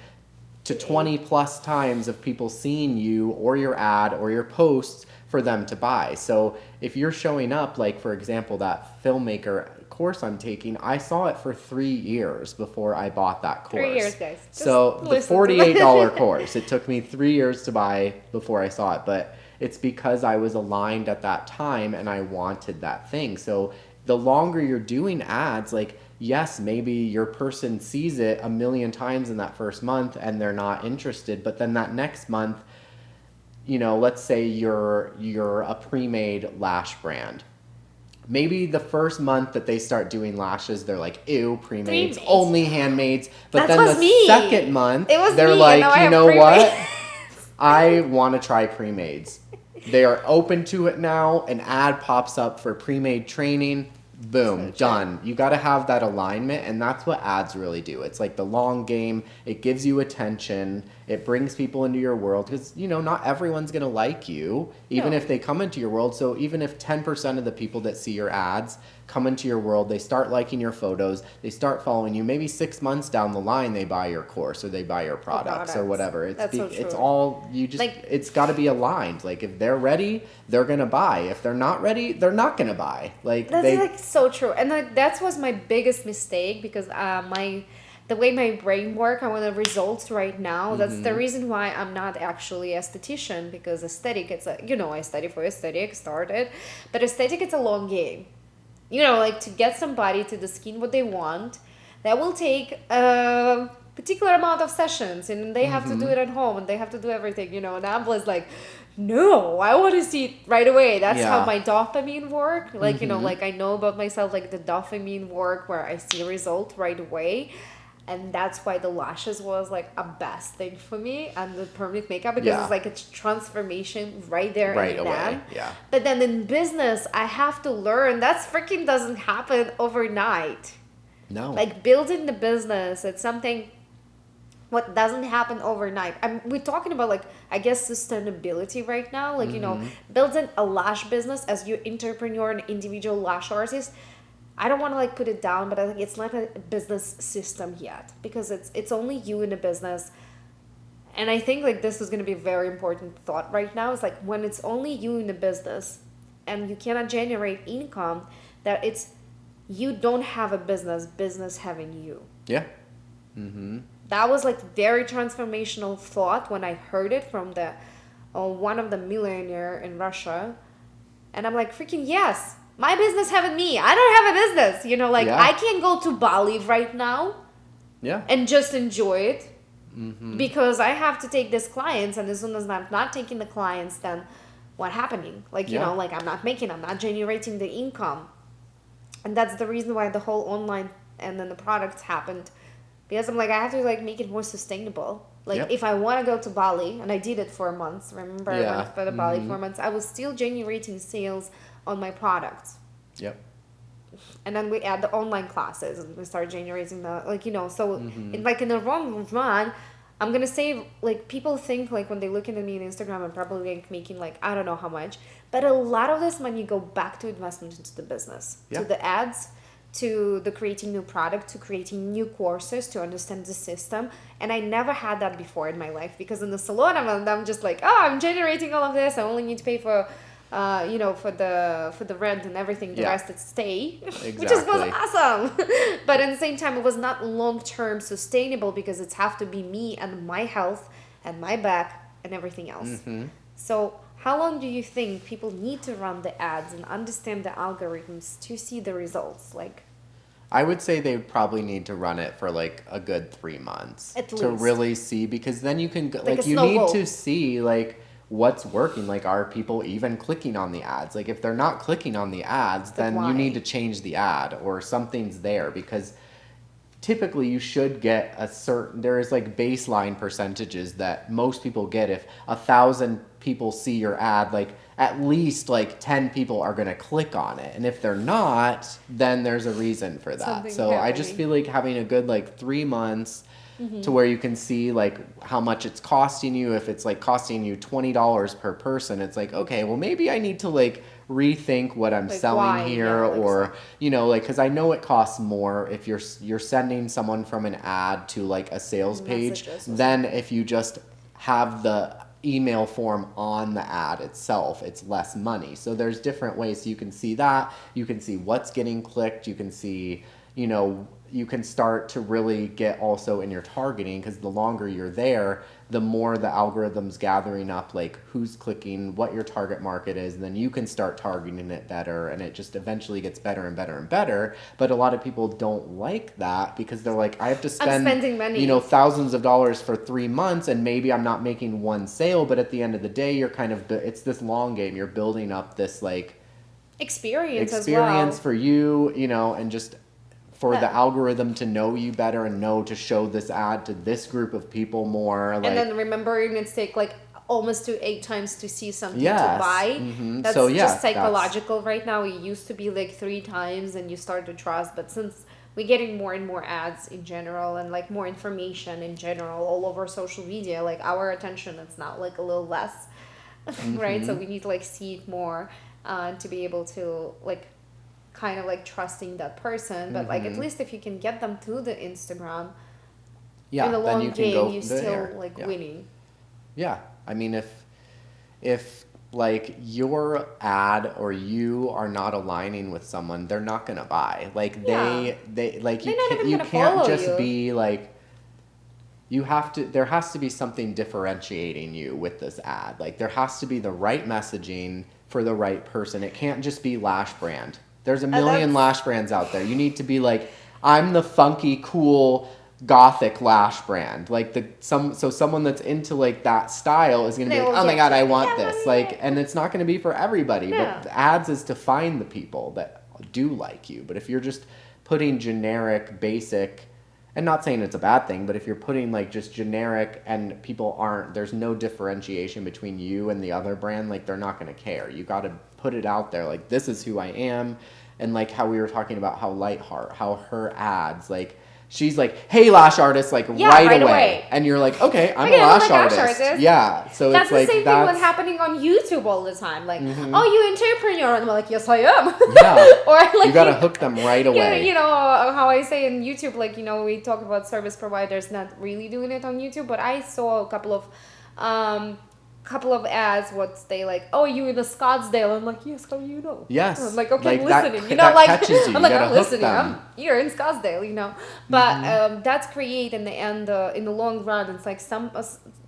to 20 plus times of people seeing you or your ad or your posts for them to buy. So if you're showing up, like for example, that filmmaker course I'm taking, I saw it for 3 years before I bought that course. 3 years, guys. Just so the $48 course, it took me 3 years to buy before I saw it, but it's because I was aligned at that time and I wanted that thing. So the longer you're doing ads, like, yes, maybe your person sees it a million times in that first month and they're not interested, but then that next month, you know, let's say you're a pre-made lash brand. maybe the first month that they start doing lashes, they're like, ew, pre-mades, Pre-mades. only handmades. But That then was the me. second month, It was they're me, and like, now I you have know pre-mades. what? I want to try pre-mades. They are open to it now. An ad pops up for pre-made training. Boom, So true. done. You got to have that alignment, and that's what ads really do. It's like the long game. It gives you attention. It brings people into your world because, you know, not everyone's going to like you, even No. if they come into your world. So even if 10% of the people that see your ads come into your world, they start liking your photos, they start following you, maybe 6 months down the line, they buy your course or they buy your products or whatever. That's so It's true. all, you just, Like- it's got to be aligned. Like if they're ready, they're going to buy. If they're not ready, they're not going to buy. Like That's they, like so true, and like that was my biggest mistake because the way my brain work, I want the results right now. That's the reason why I'm not actually esthetician, because aesthetic, it's a, you know, I study for aesthetic, started, but aesthetic, it's a long game. You know, like to get somebody to the skin what they want, that will take a particular amount of sessions, and they have to do it at home, and they have to do everything, you know. And I was like, no, I want to see it right away. That's how Yeah. my dopamine work. Like, you know, like I know about myself, like the dopamine work where I see a result right away. And that's why the lashes was like a best thing for me, and the permanent makeup, because Yeah. it's like it's transformation right there right and away. then. Yeah. But then in business, I have to learn that freaking doesn't happen overnight. No. Like building the business, it's something what doesn't happen overnight. We're talking about like, I guess, sustainability right now. Like, you know, building a lash business as your entrepreneur and individual lash artist. I don't want to like put it down, but I think it's not a business system yet, because it's only you in a business. And I think like this is going to be a very important thought right now. It's like when it's only you in the business and you cannot generate income, that it's, you don't have a business having you. Yeah. That was like very transformational thought when I heard it from the one of the millionaire in Russia. And I'm like, freaking yes, my business having me. I don't have a business, you know, like Yeah. I can't go to Bali right now Yeah. and just enjoy it, because I have to take these clients, and as soon as I'm not taking the clients, then what happening? Like, you Yeah. know, like I'm not generating the income. And that's the reason why the whole online and then the products happened, because I'm like, I have to like make it more sustainable. Like Yep. if I want to go to Bali, and I did it for months, remember I Yeah. went for the Bali for months, I was still generating sales on my products. Yep. And then we add the online classes, and we start generating the, like, you know, so in like in the long run, I'm gonna say, like, people think like when they look at me on Instagram, I'm probably like making like I don't know how much, but a lot of this money go back to investment into the business, Yeah. to the ads, to the creating new product, to creating new courses, to understand the system. And I never had that before in my life, because in the salon I'm just like, oh, I'm generating all of this, I only need to pay for you know, for the rent and everything, the Yeah. rest it's stay, which is, was Exactly. awesome. But at the same time, it was not long-term sustainable, because it's have to be me and my health and my back and everything else. So how long do you think people need to run the ads and understand the algorithms to see the results? Like, I would say they would probably need to run it for like a good 3 months At to least. really see, because then you can go, Like like a you need snowball. to see like what's working. Like, are people even clicking on the ads? Like if they're not clicking on the ads, then why? you need to change the ad, or something's there, because typically you should get a certain, there is like baseline percentages that most people get. If 1,000 people see your ad, like at least like 10 people are going to click on it, and if they're not, then there's a reason for that. Something So I just happening. feel like having a good like 3 months to where you can see like how much it's costing you. If it's like costing you $20 per person, it's like, okay, well maybe I need to like rethink what I'm Like, selling why? here, Yeah, like, or you know, like, because I know it costs more if you're sending someone from an ad to like a sales page Messages or than if you just have the email form on the ad itself. It's less money. So there's different ways you can see that. You can see what's getting clicked. You can see, you know, you can start to really get also in your targeting, because the longer you're there, the more the algorithm's gathering up like who's clicking, what your target market is, and then you can start targeting it better, and it just eventually gets better and better and better. But a lot of people don't like that, because they're like, I have to spend, spending money. you know, thousands of dollars for 3 months, and maybe I'm not making one sale, but at the end of the day, you're kind of, it's this long game. You're building up this like experience as experience well. for you, you know, and just for the algorithm to know you better and know to show this ad to this group of people more. And Like, then remembering it's take like almost to 8 times to see something to yes. buy. Mm-hmm. That's So, yeah, just psychological right now. It used to be like 3 times and you start to trust, but since we're getting more and more ads in general and like more information in general all over social media, like our attention it's now like a little less, right? So we need to like see it more to be able to like kind of like trusting that person. But like at least if you can get them to the Instagram, yeah, in the then long you can game, go you're there. still like Yeah. winning. Yeah. I mean, if like your ad or you are not aligning with someone, they're not gonna buy. Like Yeah. they like They're not even you gonna can't follow just you. be like, you have to, there has to be something differentiating you with this ad. Like there has to be the right messaging for the right person. It can't just be lash brand. There's a million That's lash brands out there. You need to be like, I'm the funky, cool, gothic lash brand. Like so someone that's into like that style is gonna be they like, will oh my get god, you. I want Yeah, this. yeah, Like, yeah. and it's not gonna be for everybody. No. But the ads is to find the people that do like you. But if you're just putting generic, basic, and not saying it's a bad thing, but if you're putting like just generic and people aren't, there's no differentiation between you and the other brand, like they're not going to care. You got to put it out there, like this is who I am. And like how we were talking about how Lightheart, how her ads, like she's like, hey, lash artist, like Yeah, right away. And you're like, okay, I'm a lash artist. Yeah. So that's it's the like, same thing what's happening on YouTube all the time. Like, oh, you entrepreneur, and I'm like, yes, I am. Yeah. Or like you got to hook them right yeah, away. you know how I say in YouTube, like we talk about service providers not really doing it on YouTube, but I saw a couple of ads. What's they like? Oh, you in the Scottsdale? I'm like, yes, how do you know? Yes. I'm like, okay, I'm that, listening. You know, that like catches you. I'm like, you gotta I'm hook listening. them. You're in Scottsdale, you know. But that's great in the end. In the long run, it's like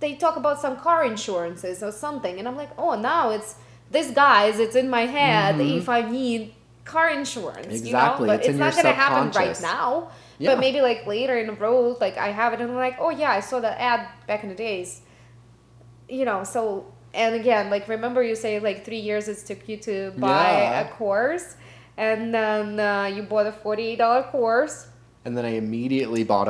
they talk about some car insurances or something, and I'm like, oh, now it's this guys. It's in my head if I need car insurance. Exactly. You know, but It's in not your gonna happen right subconscious. now. Yeah. But maybe like later in the road, like I have it, and I'm like, oh yeah, I saw that ad back in the days. You know, so. And again, like remember you say like 3 years it took you to buy a course, and then you bought a $48 course. And then I immediately bought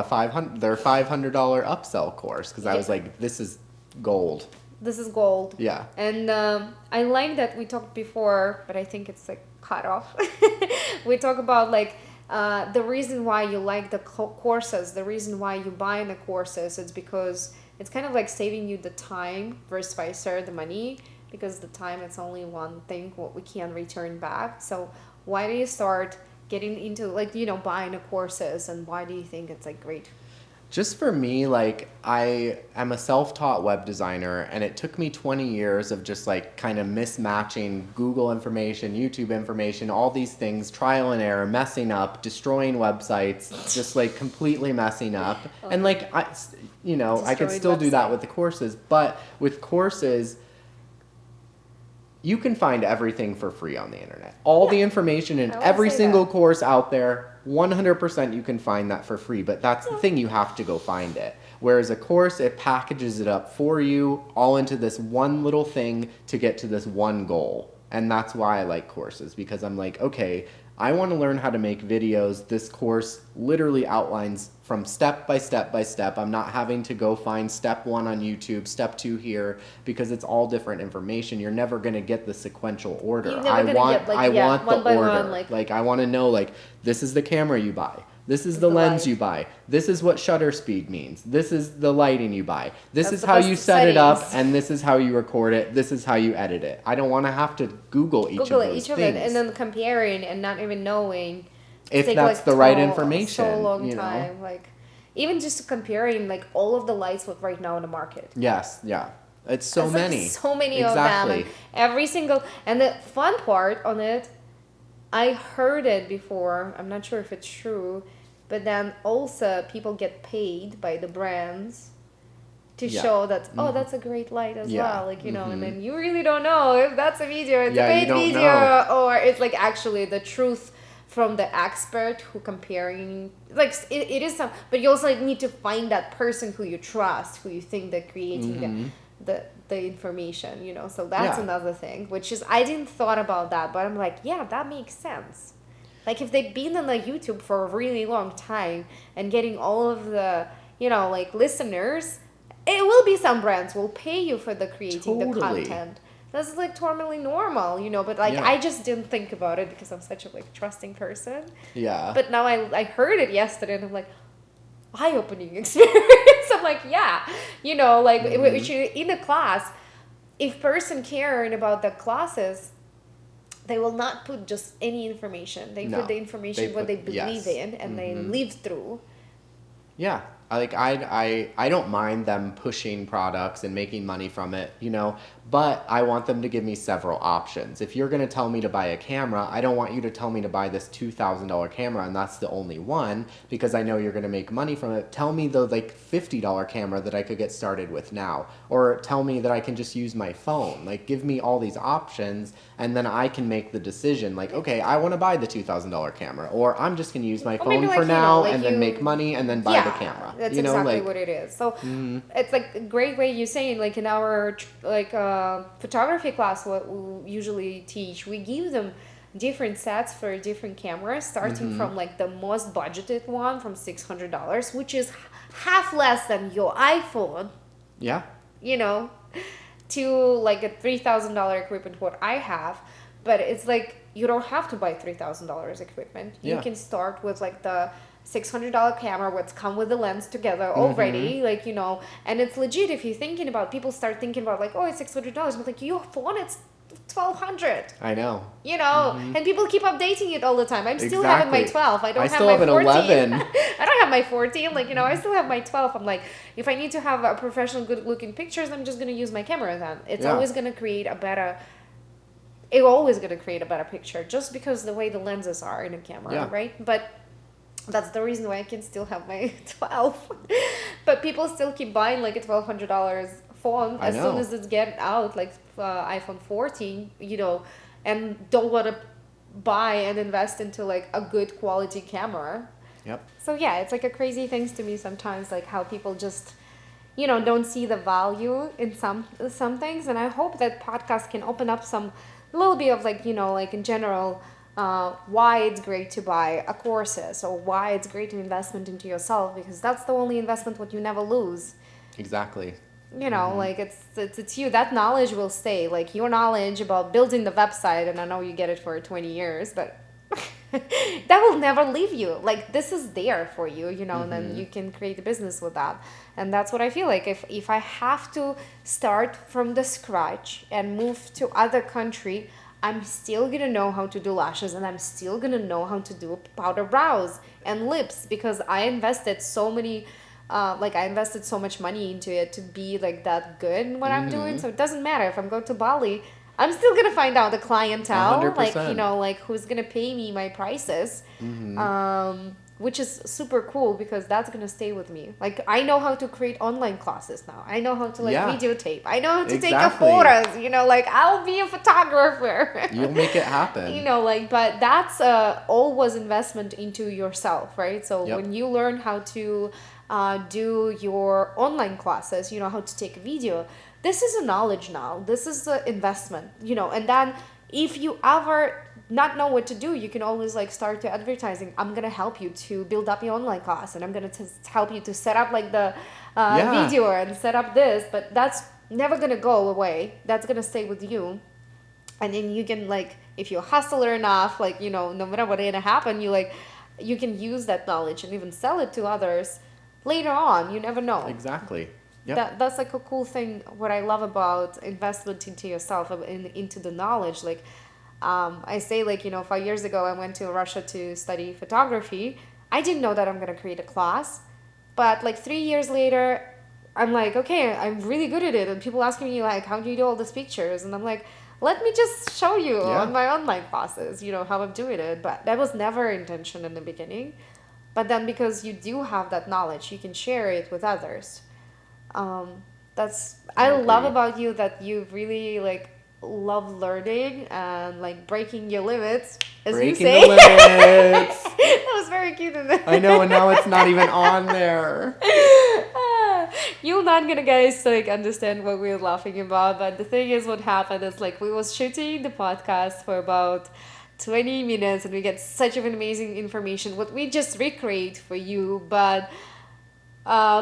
their $500 upsell course because I was like, this is gold. This is gold. Yeah. And I like that we talked before, but I think it's like cut off. We talk about like the reason why you like the courses, the reason why you buy the courses, it's because it's kind of like saving you the time versus vice versa, the money, because the time it's only one thing what we can return back. So why do you start getting into like, you know, buying the courses, and why do you think it's like great? Just for me, like I am a self-taught web designer, and it took me 20 years of just like kind of mismatching Google information, YouTube information, all these things, trial and error, messing up, destroying websites, just like completely messing up. And like I could still do that with the courses, but with courses, you can find everything for free on the internet. All the information in every single course out there, 100% you can find that for free. But that's the thing, you have to go find it. Whereas a course, it packages it up for you all into this one little thing to get to this one goal. And that's why I like courses, because I'm like, okay, I want to learn how to make videos. This course literally outlines from step by step by step. I'm not having to go find step 1 on YouTube, step 2 here, because it's all different information. You're never going to get the sequential order. I want the order. Like I want to know, like, this is the camera you buy. This is the lens you buy. This is what shutter speed means. This is the lighting you buy. This is how you set it up, and this is how you record it. This is how you edit it. I don't want to have to Google each of those things. And then comparing and not even knowing if that's the right information. So long time, like even just comparing like all of the lights with right now in the market. Yes, yeah. It's so many. Like so many of them. And every single, and the fun part on it, I heard it before. I'm not sure if it's true, but then also people get paid by the brands to show that, oh, that's a great light as well. Like, you know, and then you really don't know if that's a video, it's a paid video, or it's like actually the truth from the expert who comparing, like it is some, but you also like, need to find that person who you trust, who you think that creating the information, you know. So that's Yeah. another thing, which is I didn't thought about that, but I'm like, yeah, that makes sense. Like if they've been on the YouTube for a really long time and getting all of the, you know, like listeners, it will be some brands will pay you for the creating the Totally. content. That's like totally normal, you know, but like Yeah. I just didn't think about it because I'm such a like trusting person. Yeah. But now I heard it yesterday and I'm like, eye-opening experience. I'm like, yeah, you know, like which in a class, if person caring about the classes, they will not put just any information. They No. put the information what they believe yes. in and they live through. Yeah. I don't mind them pushing products and making money from it, you know, but I want them to give me several options. If you're going to tell me to buy a camera, I don't want you to tell me to buy this $2,000 camera and that's the only one because I know you're going to make money from it. Tell me the like $50 camera that I could get started with now, or tell me that I can just use my phone. Like give me all these options and then I can make the decision like, okay, I want to buy the $2,000 camera, or I'm just going to use my Or maybe phone like, for you know, now like and then make money and then buy the camera. That's you know, exactly like, what it is. So it's like a great way you saying like in our like photography class what we usually teach, we give them different sets for different cameras starting from like the most budgeted one from $600, which is half less than your iPhone, yeah. you know, to like a $3,000 equipment what I have. But it's like you don't have to buy $3,000 equipment. You Yeah. can start with like the $600 camera what's come with the lens together already, like, you know, and it's legit if you're thinking about, people start thinking about like, oh, it's $600, but like your phone, it's $1,200. I know. You know, and people keep updating it all the time. I'm still having my Exactly. 12. I don't I have still my have an 14. 11. I don't have my 14. Like, you know, I still have my 12. I'm like, if I need to have a professional, good looking pictures, I'm just going to use my camera then. It's Yeah. always going to create a better, it's always going to create a better picture just because the way the lenses are in a camera, Yeah. right? But that's the reason why I can still have my 12. But people still keep buying like a $1,200 phone I as know. soon as it's get out, like iPhone 14, you know, and don't want to buy and invest into like a good quality camera. Yep. So yeah, it's like a crazy things to me sometimes, like how people just, you know, don't see the value in some things. And I hope that podcast can open up some little bit of like, you know, like in general, why it's great to buy a courses or why it's great to investment into yourself, because that's the only investment what you never lose. Exactly. You know, like it's you, that knowledge will stay, like your knowledge about building the website, and I know you get it for 20 years, but that will never leave you. Like this is there for you, you know, and then you can create a business with that. And that's what I feel like if I have to start from the scratch and move to other country, I'm still gonna know how to do lashes, and I'm still gonna know how to do powder brows and lips, because I invested so many I invested so much money into it to be like that good in what I'm doing. So it doesn't matter if I'm going to Bali, I'm still gonna find out the clientele, 100%. like, you know, like who's gonna pay me my prices, which is super cool because that's gonna stay with me. Like I know how to create online classes now. I know how to like Yeah. videotape. I know how to take Exactly. photos. You know, like I'll be a photographer. You'll make it happen. You know, like, but that's all was investment into yourself, right? So Yep. when you learn how to do your online classes, you know, how to take a video, this is a knowledge now. This is an investment, you know, and then if you ever not know what to do, you can always like start to advertising. I'm gonna help you to build up your online class, and I'm gonna help you to set up like the Yeah. video and set up this, but that's never gonna go away. That's gonna stay with you. And then you can like, if you're a hustler enough, like, you know, no matter what's gonna happen, you can use that knowledge and even sell it to others later on. You never know. Exactly. Yep. That's like a cool thing. What I love about investment into yourself, into the knowledge, like I say, like, you know, 5 years ago I went to Russia to study photography. I didn't know that I'm gonna create a class, but like 3 years later I'm like, okay, I'm really good at it, and people asking me like, how do you do all these pictures? And I'm like, let me just show you on my online classes, you know, how I'm doing it. But that was never intention in the beginning. But then because you do have that knowledge, you can share it with others. I love about you that you really like love learning and like breaking your limits, as you say. Breaking the limits. That was very cute. I know, and now it's not even on there. You're not gonna guys like understand what we're laughing about, but the thing is what happened is like we was shooting the podcast for about 20 minutes and we get such of an amazing information what we just recreate for you, but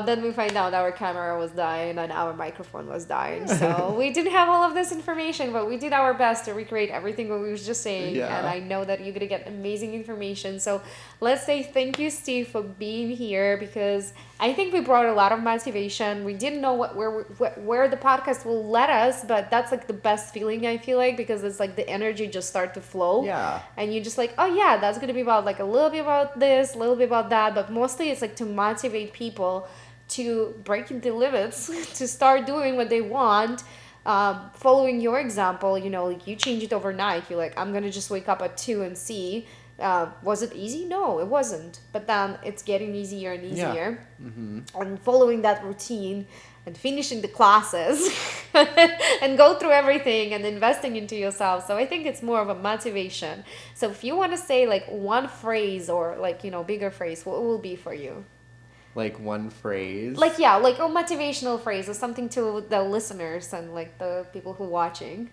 then we find out our camera was dying and our microphone was dying. So we didn't have all of this information, but we did our best to recreate everything what we was just saying. Yeah. And I know that you're going to get amazing information. So let's say thank you, Steve, for being here because I think we brought a lot of motivation. We didn't know where the podcast will let us, but that's like the best feeling I feel like because it's like the energy just start to flow. Yeah. And you're just like, oh yeah, that's going to be about like a little bit about this, a little bit about that. But mostly it's like to motivate people to break the limits, to start doing what they want, following your example, you know, like you change it overnight. You're like, I'm going to just wake up at 2 and see. Was it easy? No, it wasn't. But then it's getting easier and easier. Yeah. Mm-hmm. And following that routine and finishing the classes and go through everything and investing into yourself. So I think it's more of a motivation. So if you want to say like one phrase or like, you know, bigger phrase, what will be for you? Like one phrase? Like, yeah, like a motivational phrase or something to the listeners and like the people who are watching.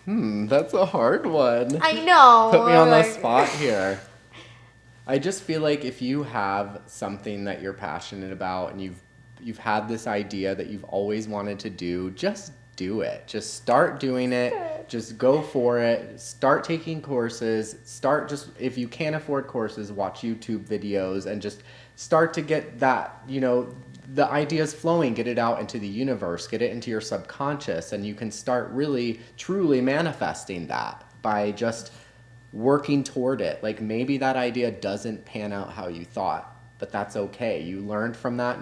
That's a hard one. I know. Put me on the spot here. I just feel like if you have something that you're passionate about and you've had this idea that you've always wanted to do, just do it. Just start doing it. Just go for it. Start taking courses. If you can't afford courses, watch YouTube videos and just start to get that, you know, the ideas flowing, get it out into the universe, get it into your subconscious, and you can start really, truly manifesting that by just working toward it. Like maybe that idea doesn't pan out how you thought, but that's okay. You learned from that.